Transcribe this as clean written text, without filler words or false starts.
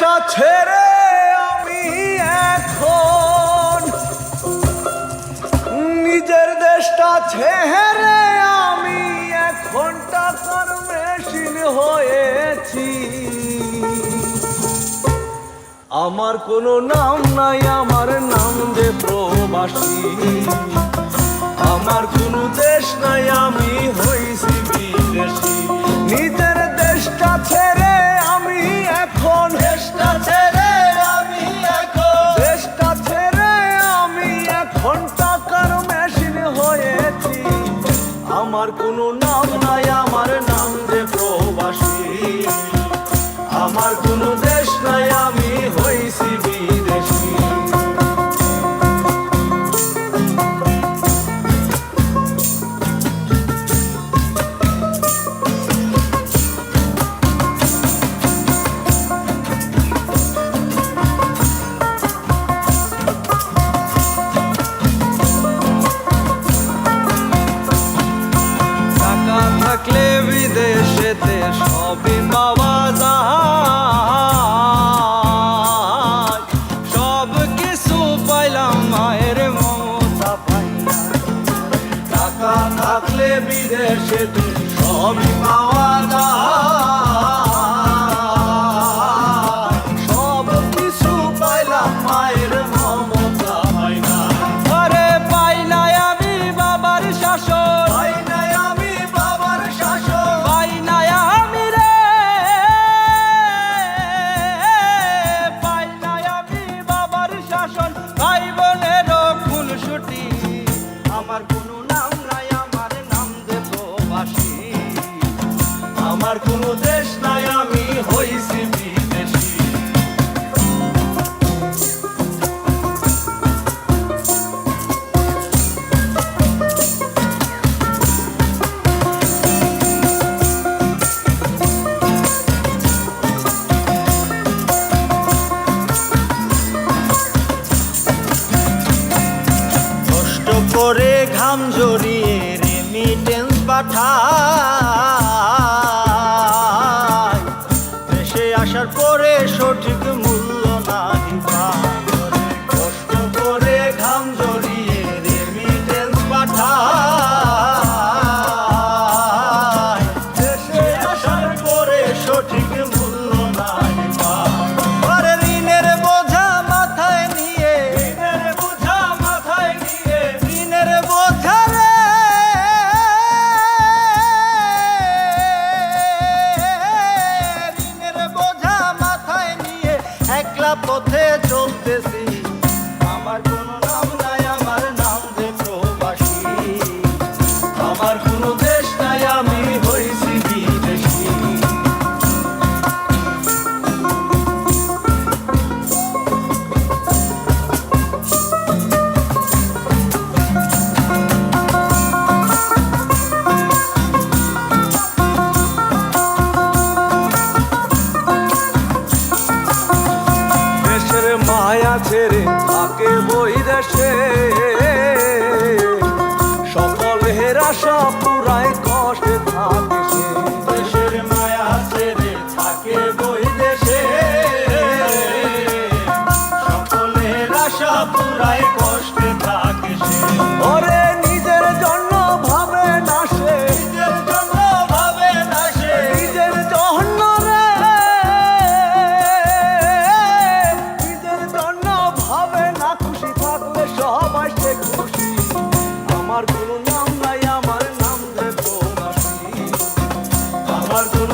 দেশটা ছেড়ে আমি এখন নিজের দেশটা ছেড়ে আমি এখন টাকার মেশিন হয়েছি। আমার কোনো নাম নাই, আমার নাম যে প্রবাসী। আমার কোনো দেশ নাই, আমি হইছি বিদেশী। নিজের দেশটা ছেড়ে আমি এখন দেশটা ছেড়ে আমি এখন দেশটা ছেড়ে আমি এখন টাকার মেশিন হয়েছি। আমার কোনো নাম নাই, আমার নাম যে প্রবাসী। আমার কোনো দেশ নাই, আমি হইছি বিদেশী। টাকা থাকলে বিদেশেতে সবই পাওয়া যায়। সব কিছু পাইলাম মায়ের মমতা পাইয়া। টাকা থাকলে বিদেশেতে সবই পাওয়া যায়। সব কিছু পাইলাম মায়ের মমতা পাইয়া। ঘরে পাই নাই আমি বাবার শাসন, পাই নাই আমি বাবার শাসন, পাই নাই আমি রে, পাই নাই আমি বাবার শাসন। ভাই বোনেরও খুনসুটি। আমার কোনো নাম নাই, আমার নাম যে প্রবাসী। আমার কোনো দেশ নাই, আমি হইছি বিদেশী। কষ্ট করে ঘাম জড়িয়ে রেমিটেন্স পাঠায়। দেশে আসার পরে সঠিক মূল্য নাই পায়। কষ্ট করে ঘাম জড়িয়ে রেমিটেন্স পাঠায়। দেশে আসার পরে সঠিক মূল্য নাই পায়। আরে ঋণের বোঝা মাথায় নিয়ে, ঋণের বোঝা মাথায় নিয়ে, ঋণের বোঝা রে, ঋণের বোঝা মাথায় নিয়ে একলা পথে চলতেছি। আমার কোনো নাম নাই, আমার নাম যে প্রবাসী। আমার কোনো দেশ নাই, আমি হইছি বিদেশী। দেশের মায়া ছেড়ে থাকে বই দেশে। সকল হেরাশা পুরায় কষ্টে থাকে সে। দেশের মায়া ছেড়ে থাকে বই দেশে। সকল হেরাশা পুরায় কষ্টে থাকে সে। ওরে নিজের জন্য ভাবে না সে, নিজের জন্য ভাবে না সে, নিজের জন্য রে, নিজের জন্য ভাবে না। খুশি থাকলে সবাই সে খুশি। আমার কোনো নাম নাই, আমার নাম যে প্রবাসী। আমার কোনো